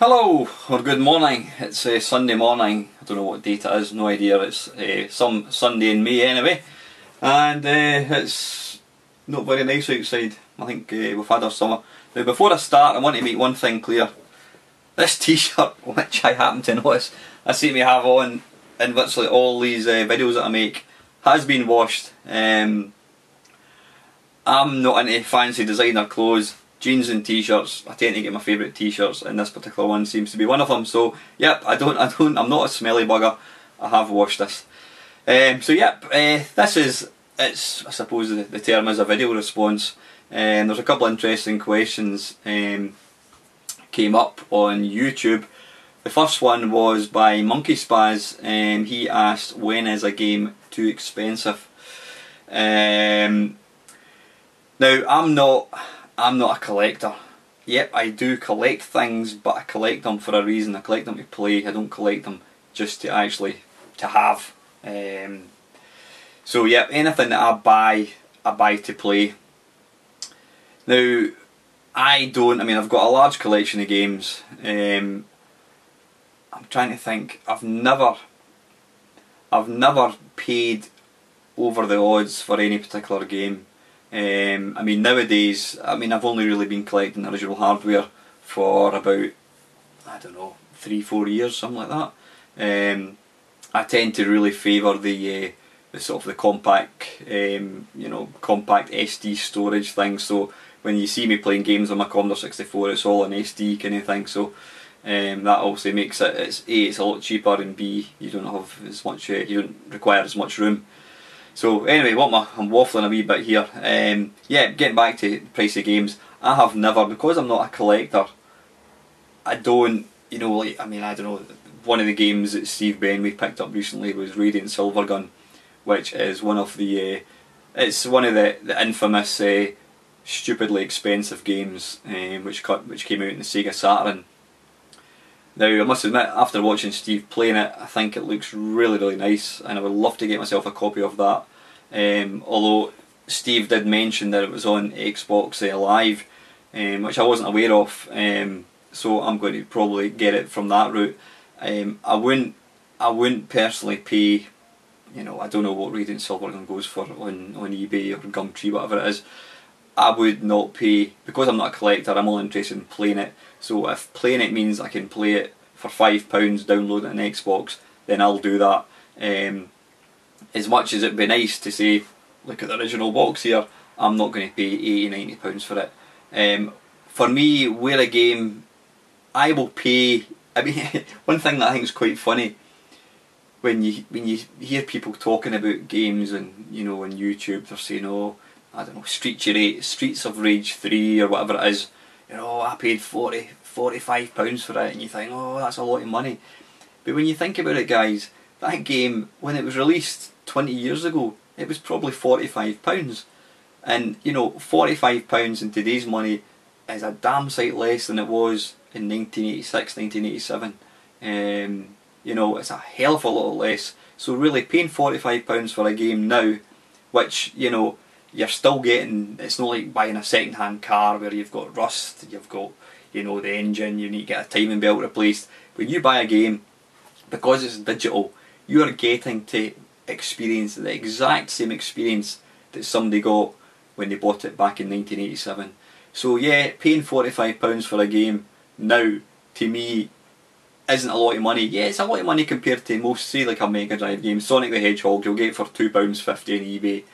Hello, or good morning. It's Sunday morning. I don't know what date it is, no idea. It's some Sunday in May anyway. And it's not very nice outside. I think we've had our summer. Now before I start, I want to make one thing clear. This t-shirt, which I happen to notice I seem to have on in virtually all these videos that I make, has been washed. I'm not into fancy designer clothes. Jeans and t-shirts, I tend to get my favourite t-shirts, and this particular one seems to be one of them. So yep, I'm not a smelly bugger. I have washed this. So yep, this is, I suppose the term is a video response. There's a couple of interesting questions came up on YouTube. The first one was by Monkey Spaz. He asked, when is a game too expensive? Now I'm not a collector. Yep, I do collect things, but I collect them for a reason. I collect them to play. I don't collect them just to actually to have. So yep, anything that I buy to play. Now I've got a large collection of games. I'm trying to think. I've never paid over the odds for any particular game. Nowadays, I've only really been collecting original hardware for about, I don't know, 3-4 years, something like that. I tend to really favour the sort of the compact, compact SD storage thing. So when you see me playing games on my Commodore 64, it's all an SD kind of thing. So that obviously makes it, it's a lot cheaper, and B, you don't have as much, you don't require as much room. So anyway, I'm waffling a wee bit here. Yeah, getting back to the price of games, I have never, because I'm not a collector, I don't, I don't know, one of the games that Steve Benway picked up recently was Radiant Silvergun, which is one of the, it's one of the infamous stupidly expensive games which came out in the Sega Saturn. Now I must admit, after watching Steve playing it, I think it looks really nice, and I would love to get myself a copy of that. Although Steve did mention that it was on Xbox Live, which I wasn't aware of, so I'm going to probably get it from that route. I wouldn't personally pay, I don't know what Radiant Silvergun goes for on eBay or Gumtree, whatever it is. I would not pay, because I'm not a collector, I'm only interested in playing it. So if playing it means I can play it for £5, download it on Xbox, then I'll do that. As much as it'd be nice to say, look at the original box here, I'm not going to pay £80–90 for it. For me, where a game, I will pay, one thing that I think is quite funny, when you hear people talking about games and on YouTube, they're saying, oh, I don't know, Streets of Rage 3 or whatever it is, I paid £45 for it, and you think, oh, that's a lot of money. But when you think about it, guys, that game, when it was released 20 years ago, it was probably £45. And £45 in today's money is a damn sight less than it was in 1986, 1987. It's a hell of a lot less. So really, paying £45 for a game now, which you're still getting, it's not like buying a second-hand car where you've got rust, you've got the engine, you need to get a timing belt replaced. When you buy a game, because it's digital, you are getting to experience the exact same experience that somebody got when they bought it back in 1987. So yeah, paying £45 for a game now, to me, isn't a lot of money. Yeah, it's a lot of money compared to most, say like a Mega Drive game. Sonic the Hedgehog you'll get for £2.50 on eBay.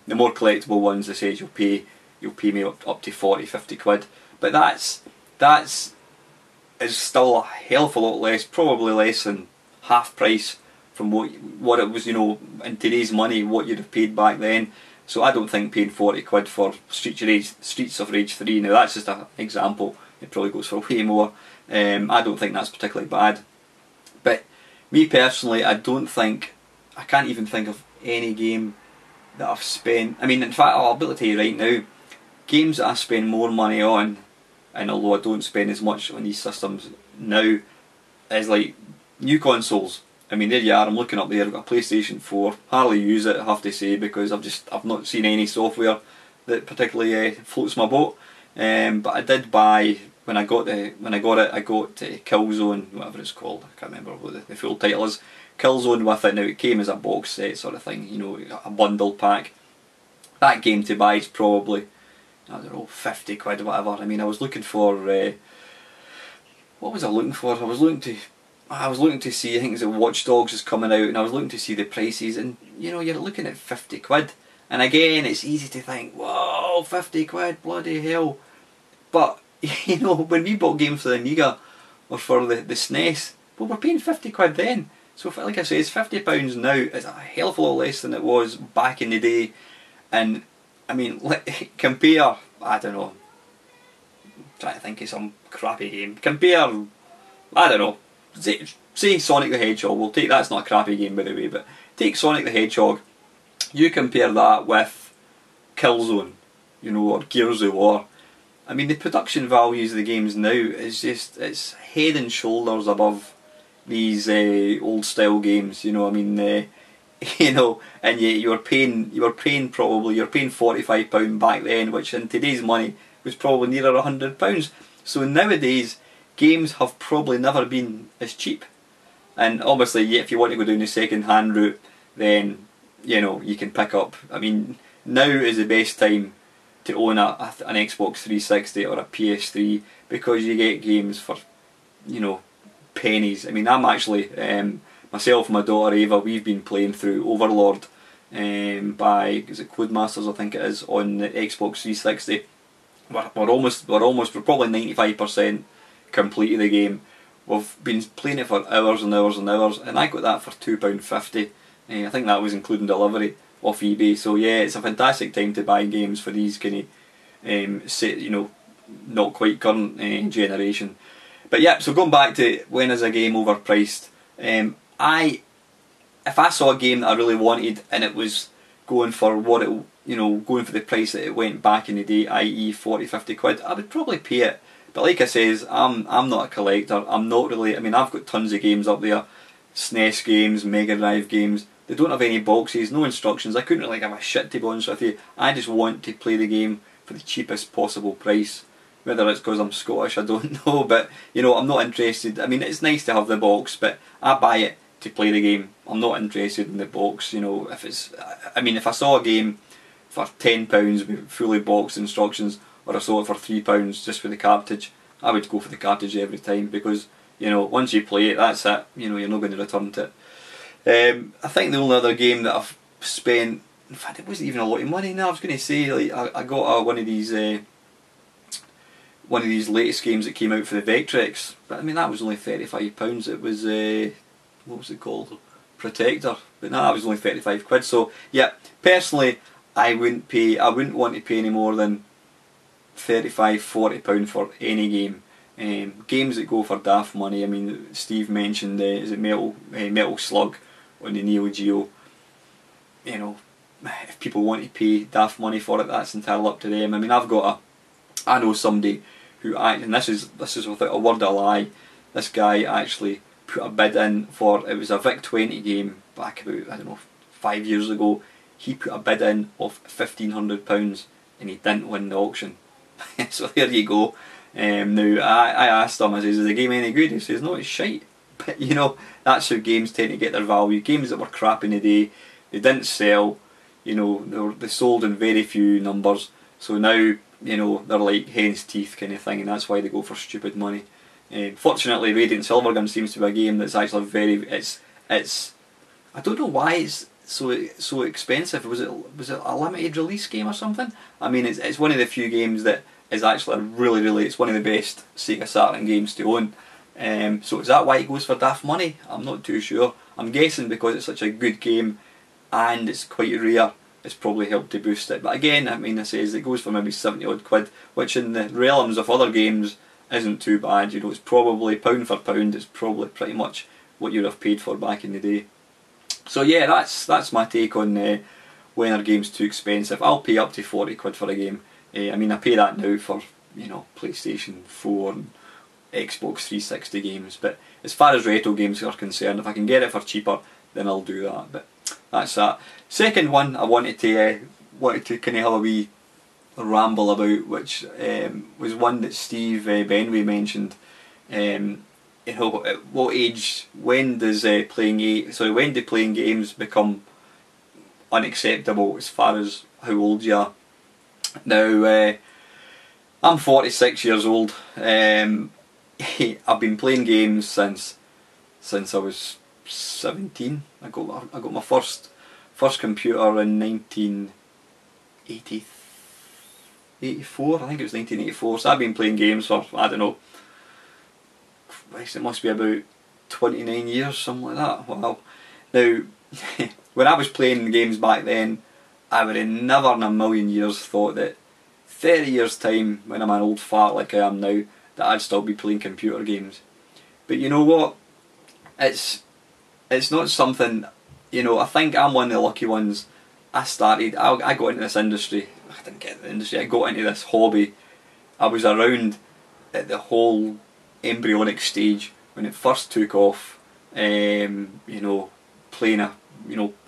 The more collectible ones, I said, you'll pay me up to 40–50 quid. But that's is still a hell of a lot less, probably less than half price from what it was, in today's money, what you'd have paid back then. So I don't think paying 40 quid for Streets of Rage 3, now that's just an example, it probably goes for way more. I don't think that's particularly bad. But me personally, I can't even think of any game that I've spent, in fact, I'll be able to tell you right now, games that I spend more money on, and although I don't spend as much on these systems now, is like new consoles. There you are, I'm looking up there, I've got a PlayStation 4, hardly use it, I have to say, because I've not seen any software that particularly floats my boat. But I did buy, when I got it, I got Killzone, whatever it's called. I can't remember what the full title is. Killzone with it. Now it came as a box set sort of thing, you know, a bundle pack. That game to buy is probably, I don't know, 50 quid or whatever. I mean, I was looking for what was I looking for? I was looking to see, I think it was Watch Dogs is coming out, and I was looking to see the prices, and you know, you're looking at 50 quid. And again, it's easy to think, whoa, 50 quid, bloody hell. But, you know, when we bought games for the Amiga or for the SNES, well, we're paying 50 quid then. So, like I say, it's £50 now. It's a hell of a lot less than it was back in the day. And, I mean, compare, I don't know, I'm trying to think of some crappy game. Compare, I don't know, say Sonic the Hedgehog. We'll take, that's not a crappy game by the way, but take Sonic the Hedgehog. You compare that with Killzone, you know, or Gears of War. I mean, the production values of the games now is just, it's head and shoulders above these old style games, you know. I mean, you know, and yet you were paying £45 back then, which in today's money was probably nearer £100. So nowadays, games have probably never been as cheap. And obviously, yeah, if you want to go down the second hand route, then, you know, you can pick up. I mean, now is the best time to own an Xbox 360 or a PS3, because you get games for, you know, pennies. I mean, I'm actually, myself and my daughter Ava, we've been playing through Overlord by, is it Codemasters I think it is, on the Xbox 360. We're probably 95% complete of the game. We've been playing it for hours and hours and hours, and I got that for £2.50. I think that was including delivery off eBay. So yeah, it's a fantastic time to buy games for these kind of, you know, not quite current generation. But yeah, so going back to when is a game overpriced, if I saw a game that I really wanted and it was going for what it, you know, going for the price that it went back in the day, i.e. 40-50 quid, I would probably pay it. But like I says, I'm not a collector. I'm not really. I mean, I've got tons of games up there, SNES games, Mega Drive games. They don't have any boxes, no instructions. I couldn't really give a shit, to be honest with you. I just want to play the game for the cheapest possible price. Whether it's because I'm Scottish, I don't know, but you know, I'm not interested. I mean, it's nice to have the box, but I buy it to play the game. I'm not interested in the box, you know. If it's, I mean, if I saw a game for £10 with fully boxed instructions, or I saw it for £3 just for the cartridge, I would go for the cartridge every time, because, you know, once you play it, that's it. You know, you're not going to return to it. I think the only other game that I've spent, in fact, it wasn't even a lot of money. Now I was going to say, like, I got one of these latest games that came out for the Vectrex, but I mean that was only £35. It was what was it called? Protector. But no, that was only 35 quid. So yeah, personally, I wouldn't want to pay any more than £35-40 for any game. Games that go for daft money. I mean, Steve mentioned is it Metal Slug on the Neo Geo. You know, if people want to pay daft money for it, that's entirely up to them. I mean, I know somebody who, and this is without a word of lie, this guy actually put a bid in for, it was a VIC-20 game back about, I don't know, 5 years ago. He put a bid in of £1,500 and he didn't win the auction. So there you go. Now I asked him, I says, is the game any good? He says, no, it's shite. But you know, that's how games tend to get their value. Games that were crap in the day, they didn't sell, you know, they sold in very few numbers. So now, you know, they're like hen's teeth kind of thing, and that's why they go for stupid money. Fortunately, Radiant Silvergun seems to be a game that's actually very, it's I don't know why it's so expensive. Was it a limited release game or something? I mean, it's one of the few games that is actually really, it's one of the best Sega Saturn games to own. So is that why it goes for daft money? I'm not too sure. I'm guessing because it's such a good game and it's quite rare, it's probably helped to boost it. But again, I mean, it says it goes for maybe 70 odd quid, which in the realms of other games isn't too bad. You know, it's probably pound for pound, it's probably pretty much what you'd have paid for back in the day. So yeah, that's my take on when are games too expensive. I'll pay up to 40 quid for a game. I mean, I pay that now for, you know, PlayStation 4 and Xbox 360 games, but as far as retro games are concerned, if I can get it for cheaper, then I'll do that. But that's that. Second one, I wanted to kind of have a ramble about, which was one that Steve Benway mentioned. You know, at what age, when does when do playing games become unacceptable as far as how old you are? Now, I'm 46 years old. I've been playing games since I was 17. I got my first computer in 1984. I think it was 1984. So I've been playing games for, I don't know, it must be about 29 years, something like that. Wow. Now, when I was playing games back then, I would have never in a million years thought that 30 years time, when I'm an old fart like I am now, that I'd still be playing computer games. But you know what? It's not something, you know, I think I'm one of the lucky ones. I got into this industry. I didn't get into the industry, I got into this hobby. I was around at the whole embryonic stage when it first took off. You know,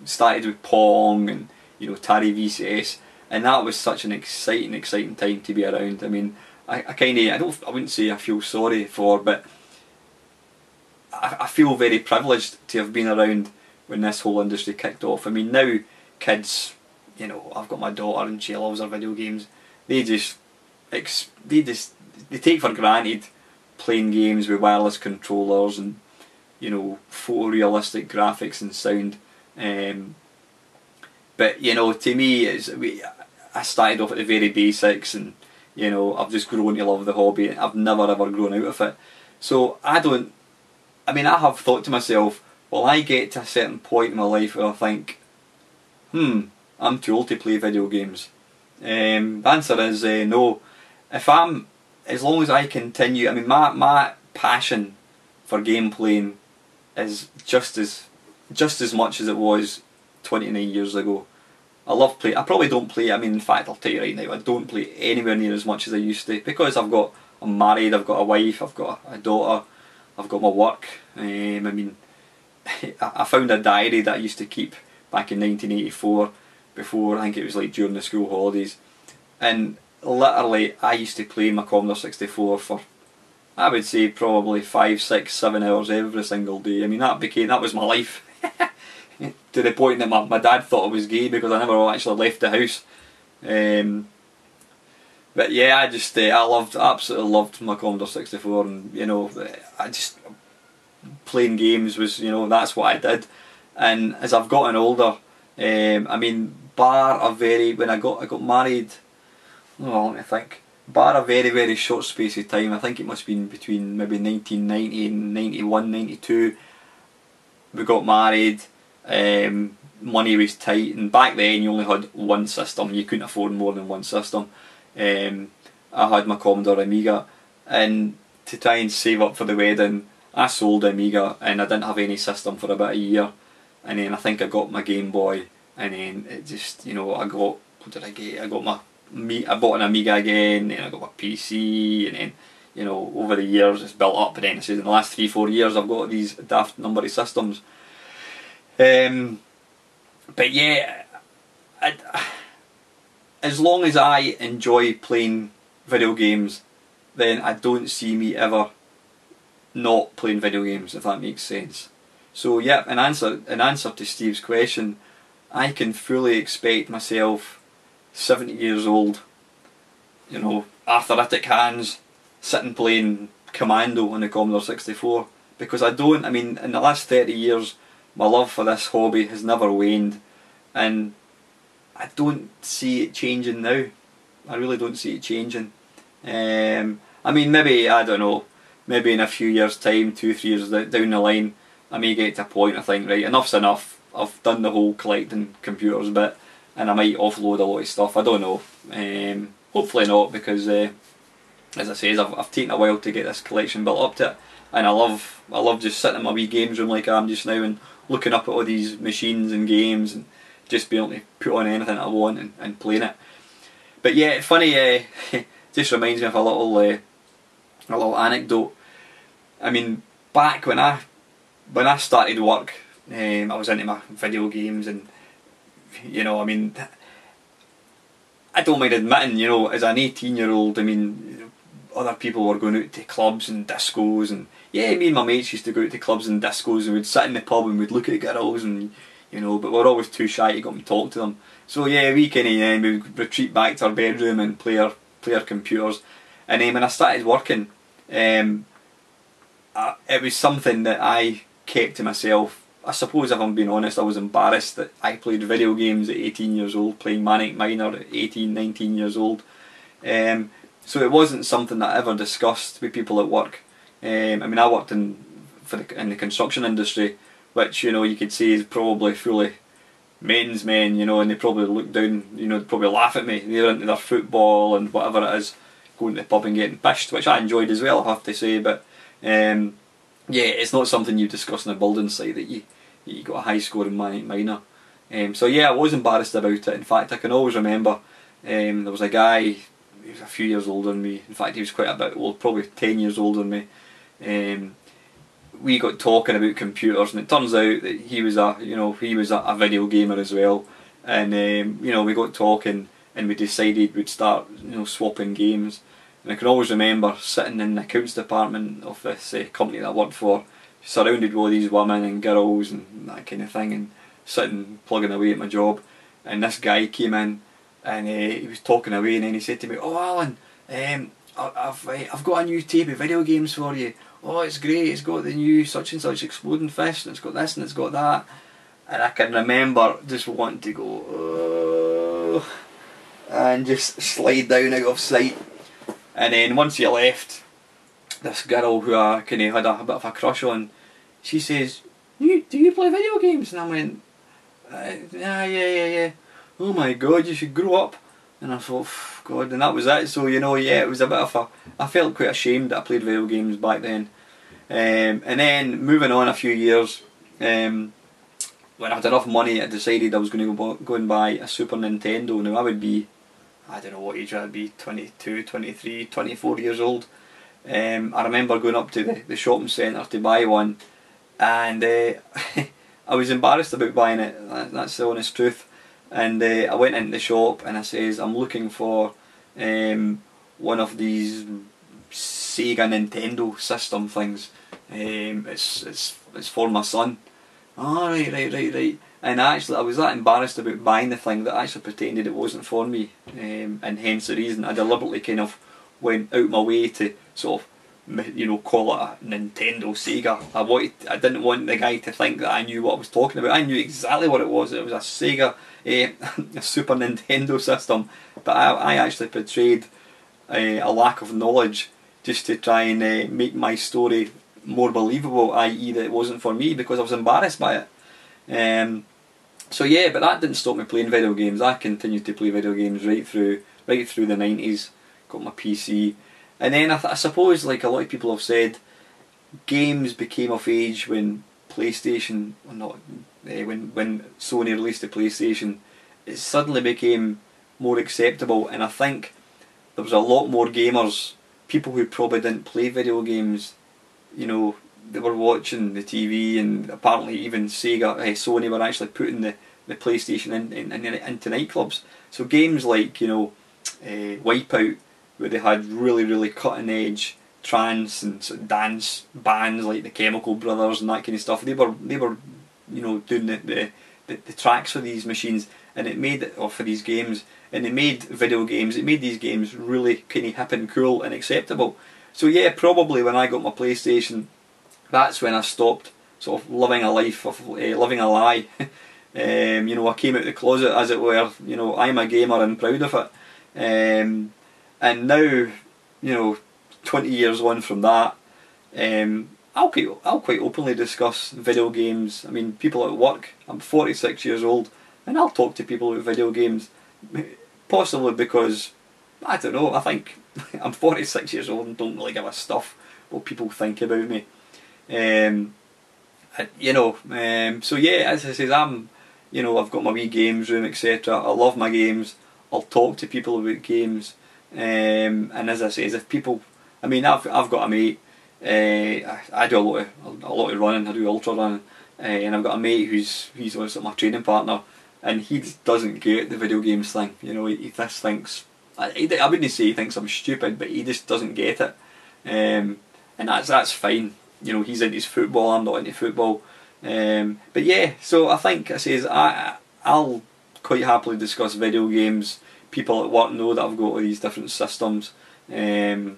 started with Pong and, you know, Atari VCS, and that was such an exciting time to be around. I mean, I wouldn't say I feel sorry for, but I feel very privileged to have been around when this whole industry kicked off. I mean, now kids, you know, I've got my daughter and she loves her video games. They take for granted playing games with wireless controllers and, you know, photorealistic graphics and sound. But you know, to me, I started off at the very basics, and you know, I've just grown to love the hobby. I've never ever grown out of it. So I have thought to myself, will I get to a certain point in my life where I think, I'm too old to play video games? The answer is no. As long as I continue, I mean, my passion for game playing is just as much as it was 29 years ago. I love play. I probably don't play. I mean, in fact, I'll tell you right now, I don't play anywhere near as much as I used to, because I'm married. I've got a wife. I've got a daughter. I've got my work. I mean, I found a diary that I used to keep back in 1984, before, I think it was like during the school holidays, and literally I used to play my Commodore 64 for, I would say, probably 5, 6, 7 hours every single day. I mean, that was my life. To the point that my dad thought I was gay because I never actually left the house. But yeah, I absolutely loved my Commodore 64, and you know, playing games was, you know, that's what I did. And as I've gotten older, I mean, when I got married, well, let me think, bar a very, very short space of time, I think it must have been between maybe 1990 and 91, 92, we got married. Money was tight, and back then you only had one system, you couldn't afford more than one system. I had my Commodore Amiga, and to try and save up for the wedding, I sold the Amiga, and I didn't have any system for about a year. And then I think I got my Game Boy, and then it just, you know, what did I get? I bought an Amiga again, then I got my PC, and then, you know, over the years it's built up, and then in the last 3-4 years I've got these daft number of systems. But yeah, as long as I enjoy playing video games, then I don't see me ever not playing video games, if that makes sense. So yeah, in answer to Steve's question, I can fully expect myself 70 years old, you know, arthritic hands, sitting playing Commando on the Commodore 64, because I mean, in the last 30 years, my love for this hobby has never waned, and I don't see it changing now. I really don't see it changing. I mean, maybe, I don't know, maybe in a few years' time, 2-3 years down the line, I may get to a point I think, right, enough's enough. I've done the whole collecting computers bit, and I might offload a lot of stuff. I don't know. Hopefully not, because as I say, I've taken a while to get this collection built up to it, and I love just sitting in my wee games room like I am just now and looking up at all these machines and games and just being able to put on anything I want and playing it. But yeah, funny, just reminds me of a little anecdote. I mean, back when I started work, I was into my video games, and you know, I mean, I don't mind admitting, you know, as an 18-year-old, I mean, other people were going out to clubs and discos, and yeah, me and my mates used to go out to clubs and discos, and we'd sit in the pub and we'd look at girls, and you know, but we're always too shy to go up and talk to them. So yeah, we kind of then we'd retreat back to our bedroom and play our computers. And then when I started working, it was something that I kept to myself. I suppose if I'm being honest, I was embarrassed that I played video games at 18 years old, playing Manic Miner at 18, 19 years old. So it wasn't something that I ever discussed with people at work. I mean, I worked in the construction industry, which, you know, you could say is probably fully men's men, you know, and they probably look down, you know, they'd probably laugh at me. They're into their football and whatever it is, going to the pub and getting pished, which I enjoyed as well, I have to say. But yeah, it's not something you discuss in a building site, that you got a high score in Manic Miner. So yeah, I was embarrassed about it. In fact, I can always remember there was a guy, he was a few years older than me. In fact, he was quite a bit old, probably 10 years older than me. We got talking about computers, and it turns out that he was a video gamer as well. And you know, we got talking, and we decided we'd start, you know, swapping games. And I can always remember sitting in the accounts department of this company that I worked for, surrounded with all these women and girls and that kind of thing, and sitting plugging away at my job. And this guy came in, and he was talking away, and then he said to me, "Oh, Alan, I've got a new tape of video games for you. Oh, it's great, it's got the new such and such Exploding Fist, and it's got this and it's got that." And I can remember just wanting to go, oh, and just slide down out of sight. And then once he left, this girl who I kind of had a bit of a crush on, she says, do you play video games? And I went, yeah. Oh my God, you should grow up. And I thought, God, and that was it. So, you know, yeah, it was a bit of I felt quite ashamed that I played video games back then. And then moving on a few years, when I had enough money, I decided I was going to go and buy a Super Nintendo. Now I would be, I don't know what age I'd be, 22, 23, 24 years old. I remember going up to the shopping centre to buy one, and I was embarrassed about buying it, that's the honest truth. And I went into the shop and I says, I'm looking for one of these Sega Nintendo system things. It's for my son. Oh, right. And actually I was that embarrassed about buying the thing that I actually pretended it wasn't for me, and hence the reason I deliberately kind of went out my way to sort of, you know, call it a Nintendo Sega. I didn't want the guy to think that I knew what I was talking about. I knew exactly what it was. It was a Sega, a Super Nintendo system, but I actually portrayed a lack of knowledge just to try and make my story more believable, i.e. that it wasn't for me, because I was embarrassed by it. So yeah, but that didn't stop me playing video games. I continued to play video games right through the 90s. Got my PC, and then I suppose, like a lot of people have said, games became of age when PlayStation, or not, when Sony released the PlayStation. It suddenly became more acceptable, and I think there was a lot more gamers, people who probably didn't play video games. You know, they were watching the TV, and apparently even Sony were actually putting the PlayStation into nightclubs. So games like, you know, Wipeout, where they had really cutting edge trance and sort of dance bands like the Chemical Brothers and that kind of stuff. They were you know, doing the tracks for these machines, and it made it, or for these games, and it made video games. It made these games really kind of hip and cool and acceptable. So yeah, probably when I got my PlayStation, that's when I stopped sort of living a life of living a lie. You know, I came out of the closet, as it were. You know, I'm a gamer and proud of it. And now, you know, 20 years on from that, I'll quite openly discuss video games. I mean, people at work, I'm 46 years old, and I'll talk to people about video games, possibly because, I don't know, I think I'm 46 years old and don't really give a stuff what people think about me. You know, so yeah, as I say, you know, I've got my wee games room, etc. I love my games. I'll talk to people about games, and as I say, if people, I mean, I've got a mate. I do a lot of running. I do ultra running, and I've got a mate he's my training partner, and he just doesn't get the video games thing. You know, he just thinks, I wouldn't say he thinks I'm stupid, but he just doesn't get it, and that's fine. You know, he's into his football, I'm not into football, but yeah. So I think I'll quite happily discuss video games. People at work know that I've got all these different systems. You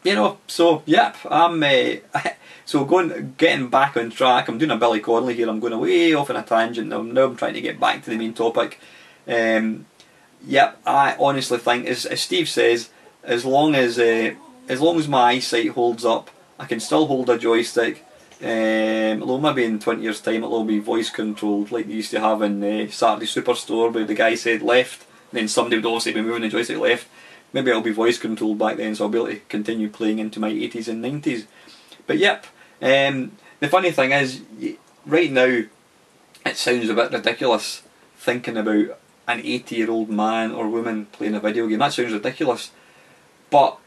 know, so yep, I'm so getting back on track. I'm doing a Billy Connolly here. I'm going way off on a tangent now. Now I'm trying to get back to the main topic. Yep, I honestly think, as Steve says, as long as my eyesight holds up, I can still hold a joystick. Although maybe in 20 years' time it'll all be voice controlled, like they used to have in Saturday Superstore, where the guy said left, then somebody would obviously be moving the joystick left. Maybe it'll be voice controlled back then, so I'll be able to continue playing into my 80s and 90s. But yep, the funny thing is, right now, it sounds a bit ridiculous thinking about an 80-year-old man or woman playing a video game. That sounds ridiculous. But,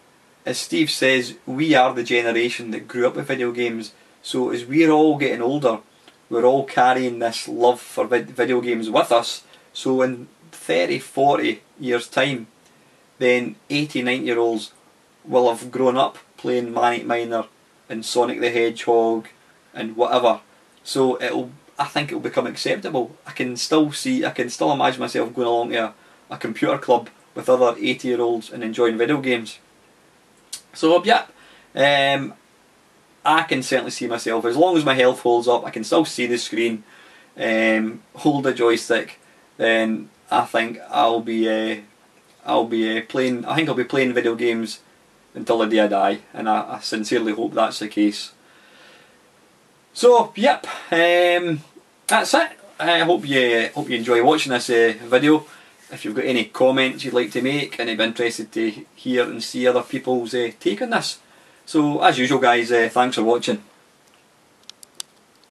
as Steve says, we are the generation that grew up with video games. So as we're all getting older, we're all carrying this love for video games with us. So in 30, 40 years' time, then 80, 90-year-olds will have grown up playing Manic Miner and Sonic the Hedgehog and whatever. So I think it'll become acceptable. I can still imagine myself going along to a computer club with other 80-year-olds and enjoying video games. So yeah, I can certainly see myself, as long as my health holds up, I can still see the screen, hold a joystick, then I think I'll be playing. I think I'll be playing video games until the day I die, and I sincerely hope that's the case. So yep, that's it. I hope you enjoy watching this video. If you've got any comments you'd like to make, and I'd be interested to hear and see other people's take on this. So as usual, guys, thanks for watching.